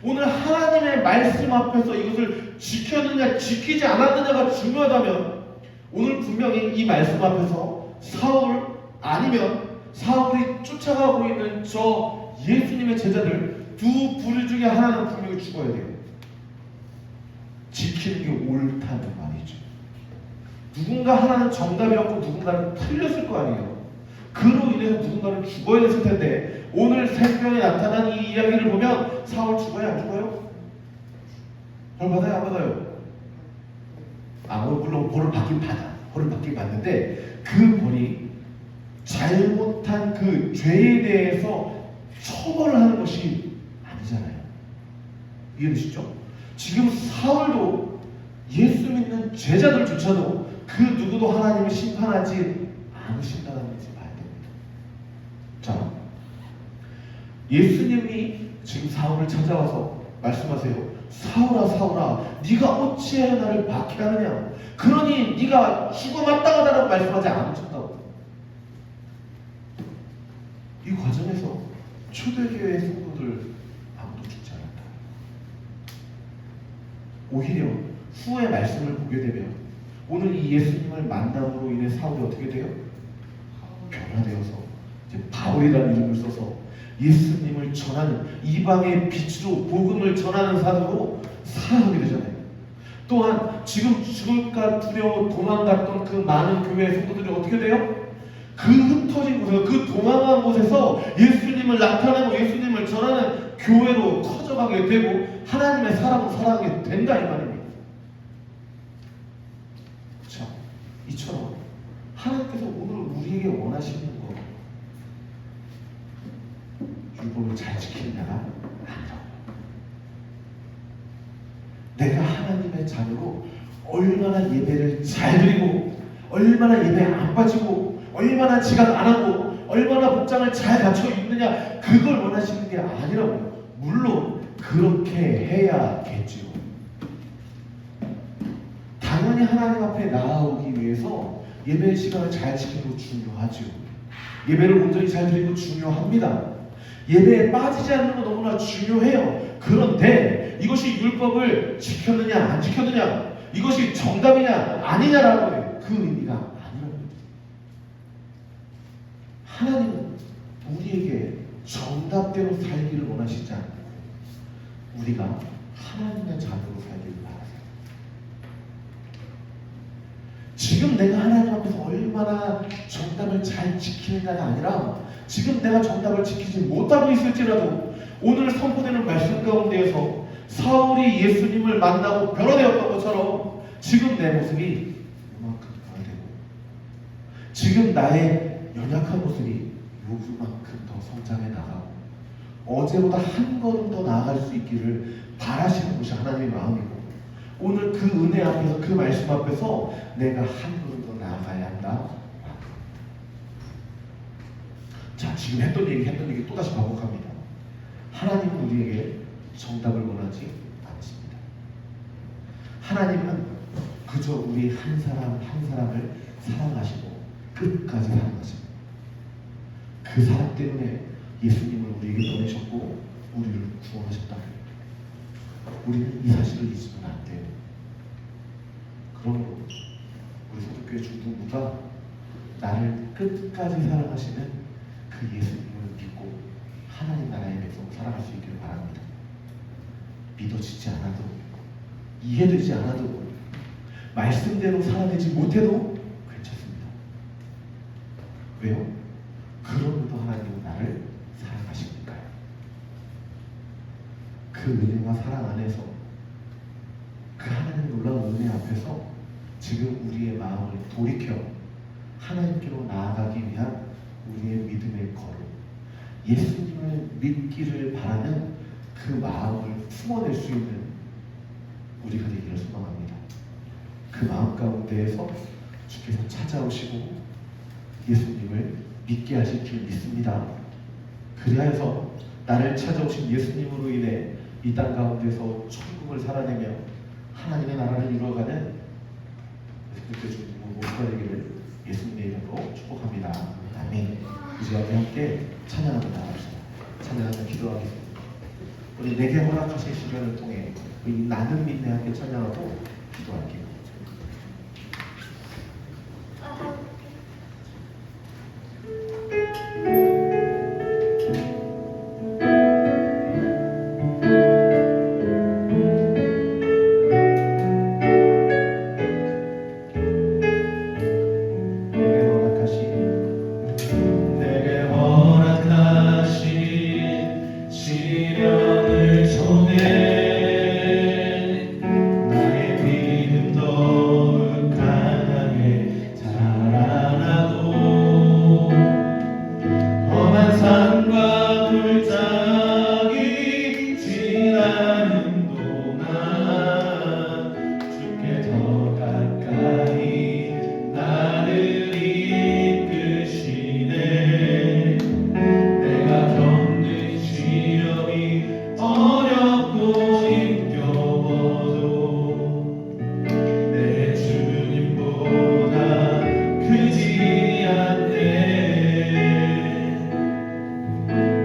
오늘 하나님의 말씀 앞에서 이것을 지켰느냐 지키지 않았느냐가 중요하다면 오늘 분명히 이 말씀 앞에서 사울 아니면 사울이 쫓아가고 있는 저 예수님의 제자들 두 부류 중에 하나는 분명히 죽어야 돼요. 지키는 게 옳다는 말이죠. 누군가 하나는 정답이었고 누군가는 틀렸을 거 아니에요. 그로 인해서 누군가는 죽어야 됐을 텐데 오늘 생명에 나타난 이 이야기를 보면 사울 죽어요? 안 죽어요? 벌 받아요? 안 받아요? 물론 벌을 받긴 받아. 벌을 받긴 받는데 그 벌이 잘못한 그 죄에 대해서 처벌을 하는 것이 아니잖아요. 이해되시죠? 지금 사울도 예수 믿는 제자들조차도 그 누구도 하나님을 심판하지 않으신다는 것을 봐야 됩니다. 자, 예수님이 지금 사울을 찾아와서 말씀하세요. 사울아 사울아 네가 어찌해 나를 박해하느냐. 그러니 네가 죽어 마땅하다라고 말씀하지 않으셨다고. 이 과정에서 초대교회 성도들 아무도 죽지 않았다. 오히려 후의 말씀을 보게 되면 오늘 이 예수님을 만남으로 인해 사울이 어떻게 돼요? 변화되어서 이제 바울이라는 이름을 써서 예수님을 전하는 이방의 빛으로 복음을 전하는 사도로 살아가게 되잖아요. 또한 지금 죽을까 두려워 도망갔던 그 많은 교회 성도들이 어떻게 돼요? 그 흩어진 곳에서 그 도망한 곳에서 예수님을 나타내고 예수님을 전하는 교회로 커져가게 되고 하나님의 사랑으로 살아가게 된다 이 말입니다. 자, 이처럼 하나님께서 오늘 우리에게 원하시는 것 율법을 잘 지키느냐가 아니라고. 내가 하나님의 자녀로 얼마나 예배를 잘 드리고 얼마나 예배에 안 빠지고 얼마나 지각 안 하고 얼마나 복장을 잘 갖춰 입느냐 그걸 원하시는 게 아니라고. 물론 그렇게 해야겠지요. 당연히 하나님 앞에 나아오기 위해서 예배 시간을 잘 지키는 거 중요하지요. 예배를 온전히 잘 드리는 거 중요합니다. 예배에 빠지지 않는 거 너무나 중요해요. 그런데 이것이 율법을 지켰느냐 안 지켰느냐 이것이 정답이냐 아니냐라고 해요. 그 의미가 아니라고. 하나님은 우리에게 정답대로 살기를 원하시지 않고 우리가 하나님의 자녀로 살기를 바라세요. 지금 내가 하나님 앞에서 얼마나 정답을 잘 지키느냐가 아니라 지금 내가 정답을 지키지 못하고 있을지라도 오늘 선포되는 말씀 가운데에서 사울이 예수님을 만나고 변화되었던 것처럼 지금 내 모습이 요만큼 변화되고 지금 나의 연약한 모습이 요만큼 더 성장해 나가고 어제보다 한 걸음 더 나아갈 수 있기를 바라시는 것이 하나님의 마음이고 오늘 그 은혜 앞에서 그 말씀 앞에서 내가 한 걸음 더 나아가야 한다. 자, 지금 했던 얘기 또다시 반복합니다. 하나님은 우리에게 정답을 원하지 않습니다. 하나님은 그저 우리 한 사람 한 사람을 사랑하시고 끝까지 사랑하십니다. 그 그 사랑 때문에 예수님을 우리에게 보내셨고 우리를 구원하셨다. 우리는 이 사실을 잊으면 안 돼요. 그러므로 우리 소득교회 중등부가 나를 끝까지 사랑하시는 그 예수님을 믿고 하나님 나라의 백성 살아갈 수 있기를 바랍니다. 믿어지지 않아도, 이해되지 않아도, 말씀대로 살아내지 못해도 괜찮습니다. 왜요? 그러므로 하나님은 나를 사랑하시니까요. 그 은혜와 사랑 안에서, 그 하나님의 놀라운 은혜 앞에서 지금 우리의 마음을 돌이켜 하나님께로 나아가기 위한 우리의 믿음의 걸음, 예수님을 믿기를 바라는 그 마음을 품어낼 수 있는 우리가 되기를 소망합니다. 그 마음 가운데에서 주께서 찾아오시고 예수님을 믿게 하실 줄 믿습니다. 그리하여서 나를 찾아오신 예수님으로 인해 이 땅 가운데서 천국을 살아내며 하나님의 나라를 이루어가는 그때 주님의 모두가 되기를 예수님의 이름으로 축복합니다. 아멘. 이 시간에 함께 찬양하며 나갑시다. 찬양하며 기도하겠습니다. 우리 내게 허락하신 시간을 통해 우리 나는 믿네 함께 찬양하고 기도할게요. 내게 허락하신 시련을 통해 나의 믿음 더욱 강하게 자라나고 험한 산과 물장이 지나는 동안 주께 더 가까이 나를 이끄시네. 내가 겪는 시련이 어렵고 힘겨워도 내 주님보다 크지 않네.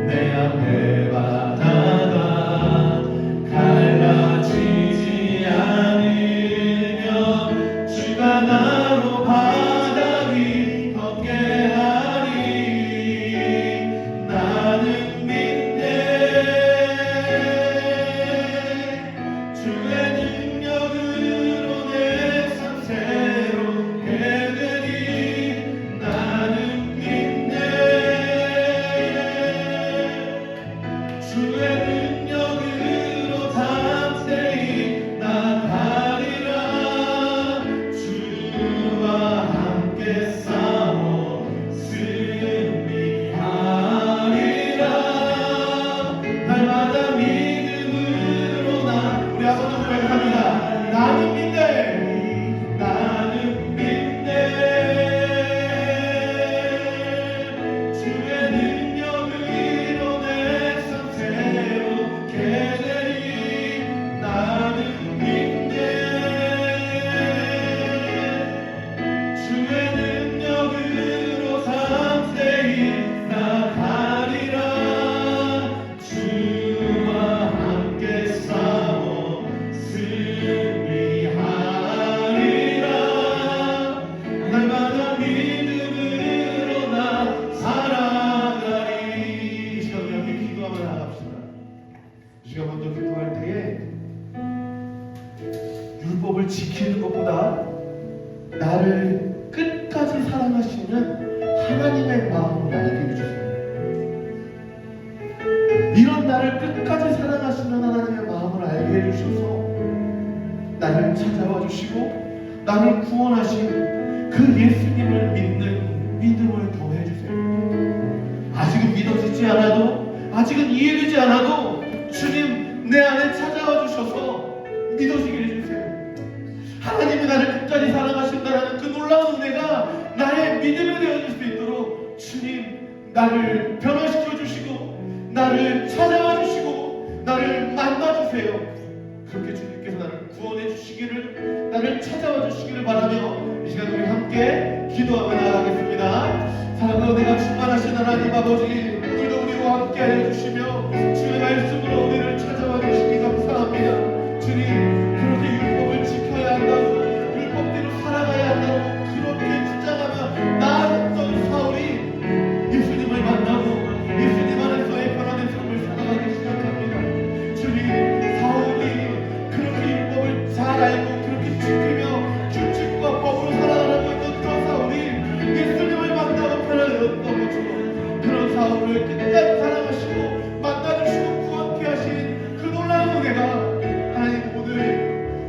내 앞에 바다가 갈라지지 않으며 주가 나로 바다 위 걷게 하리. 나는 믿네. 주의 능력으로 내 삶 새롭게 되리. 나는 믿네. 주의 능력으로 담대히 나가리라. 주와 함께 싸워 승리하리라. 날마다 믿음으로 우리 한번 고백합니다. 나는 믿네. 나는 믿네. 주의 능력으로 내 삶 새롭게 되리. 나는 믿네. 주의 능력으로 담대히 나가리라. 주와 함께 싸워 승리하리라. 날마다 믿음으로 나 살아가리. 이 시간 우리 함께 기도하며 나갑시다. 이 시간 먼저 기도할 때에 율법을 지키는 것보다 나를 끝까지 사랑하시는 하나님의 마음을 알게 해주세요. 이런 나를 끝까지 사랑하시는 하나님의 마음을 알게 해주셔서 나를 찾아와 주시고 나를 구원하신 그 예수님을 믿는 믿음을 더해주세요. 아직은 믿어지지 않아도, 아직은 이해되지 않아도 주님 내 안에 찾아와 주셔서 믿어지게 해주세요. 하나님이 나를 끝까지 사랑하신다는 그 놀라운 은혜가 나의 믿음이 되어질 수 있도록 주님 나를 변화시켜 주시고 나를 찾아와 주시고 나를 만나 주세요. 그렇게 주님께서 나를 구원해 주시기를, 나를 찾아와 주시기를 바라며 이 시간 우리 함께 기도하며 나아가겠습니다. 사랑하고 내가 충만하신 하나님 아버지, 오늘도 우리와 함께하여 주시며 주의 말씀으로 우리를 찾아와 주시기 감사합니다. 주님, 그렇게 율법을 지켜야 한다고, 율법대로 살아가야 한다고 그렇게 주장하며 나아갔던 사울이 예수님을 만나고 예수님 안에서의 변화된 삶을 살아가기 시작합니다. 주님, 사울이 그렇게 율법을 잘 알고 그렇게 지키며 규칙과 법으로 살아가고 있던 그 사울이 예수님을 만나고 변화되었던 것처럼 그런 사울을 끝까지 사랑하시고 만나주시고 구원케 하신 그 놀라운 은혜가 하나님 오늘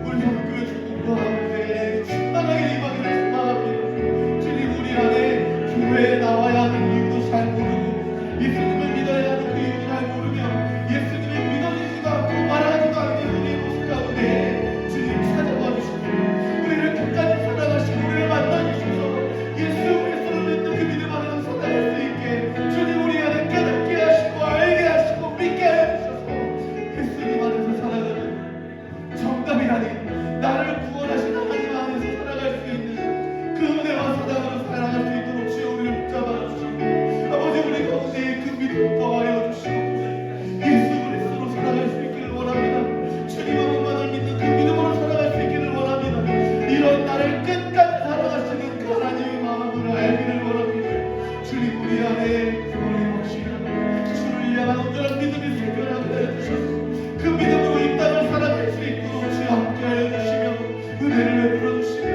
우리 선교회 중국과 교회에 충만하게 임하기를 소망합니다. 주님, 우리 안에 교회에 나와야 하는 이유도 잘 모르고 예수님을 믿어야 하는 그 이유도 잘 모르며 예수님을 믿어지지도 않고 말하지도 않는 우리의 모습 가운데 주님 찾아와 주시고 우리를 끝까지 사랑하시고 우리를 만나주셔서 예수 그리스도를 믿는 그 믿음 안에서 살아갈 수 있게 주님 우리 안에 깨닫게 하시고 알게 하시고 믿게 해주셔서 예수님 안에서 살아가는 정답이라니 나를 구원하신 하나님 안에서 살아갈 수 있는 그 은혜와 사랑으로 살아갈 수 있도록 주여 우리를 붙잡아 주시고 아버지 우리 가운데 그 믿음 더하여 주시고 예수 그리스도로 살아갈 수 있기를 원합니다. 주님 한 분만을 믿는 그 믿음으로 살아갈 수 있기를 원합니다. 이런 나를 끝까지 사랑하시는 그 하나님의 마음을 알기를 원합니다. 주님 우리 안에 구원의 확신을 주를 향한 온전한 믿음이 생겨나게 해주셔서 그 믿음으로 이 땅을 살아갈 수 있도록 주여 함께하여 주시며 은혜를 베풀어 주시며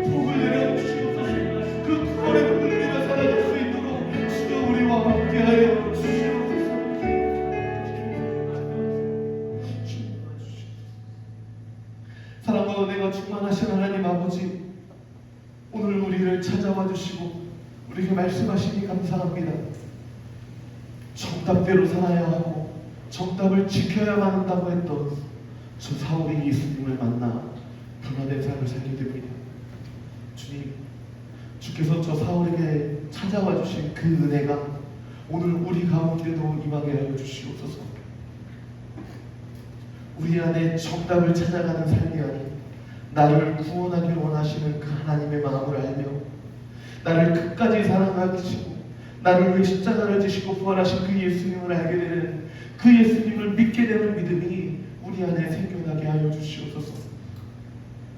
복을 내려주시옵소서. 그 구원의 복을 누리며 살아갈 수 있도록 주여 우리와 함께하여 주시옵소서. 사랑과 은혜가 충만하신 하나님 아버지, 오늘 우리를 찾아와 주시고 우리에게 말씀하시니 감사합니다. 정답대로 살아야 하고 정답을 지켜야만 한다고 했던 저 사울이 예수님을 만나 변화된 삶을 살게 됩니다. 주님, 주께서 저 사울에게 찾아와 주신 그 은혜가 오늘 우리 가운데도 임하게 하여 주시옵소서. 우리 안에 정답을 찾아가는 삶이 아닌 나를 구원하길 원하시는 그 하나님의 마음을 알며 나를 끝까지 사랑하시고 나를 위해 십자가를 지시고 부활하신 그 예수님을 알게 되는 그 예수님을 믿게 되는 믿음이 우리 안에 생겨나게 하여 주시옵소서.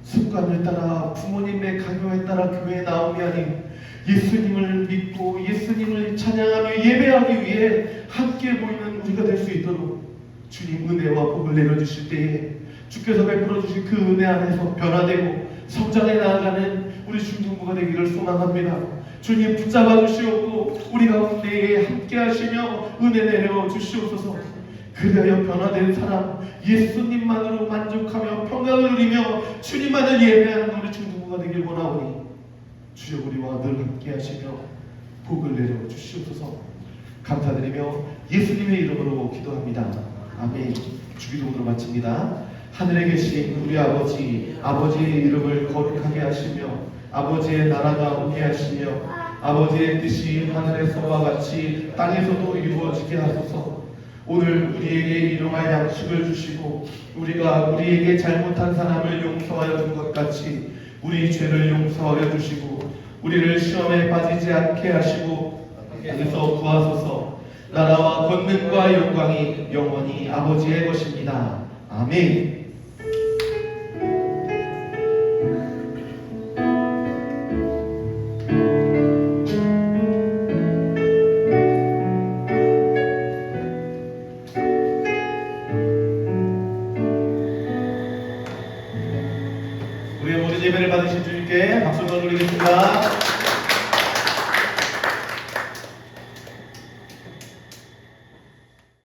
습관을 따라 부모님의 강요에 따라 교회에 나옴이 아닌 예수님을 믿고 예수님을 찬양하며 예배하기 위해 함께 모이는 우리가 될 수 있도록 주님 은혜와 복을 내려주실 때에 주께서 베풀어 주신 그 은혜 안에서 변화되고 성장해 나아가는 우리 중등부가 되기를 소망합니다. 주님 붙잡아 주시옵고 우리 가운데에 함께 하시며 은혜 내려 주시옵소서. 그리하여 변화된 사람 예수님만으로 만족하며 평강을 누리며 주님만을 예배하는 우리 중등부가 되길 원하오니 주여 우리와 늘 함께 하시며 복을 내려 주시옵소서. 감사드리며 예수님의 이름으로 기도합니다. 아멘. 주기도문으로 마칩니다. 하늘에 계신 우리 아버지, 아버지의 이름을 거룩하게 하시며 아버지의 나라가 오게 하시며 아버지의 뜻이 하늘에서와 같이 땅에서도 이루어지게 하소서. 오늘 우리에게 일용할 양식을 주시고 우리가 우리에게 잘못한 사람을 용서하여 준 것 같이 우리 죄를 용서하여 주시고 우리를 시험에 빠지지 않게 하시고 악에서 구하소서. 나라와 권능과 영광이 영원히 아버지의 것입니다. 아멘. 우리의 모든 예배를 받으신 주님께 박수를 올리겠습니다.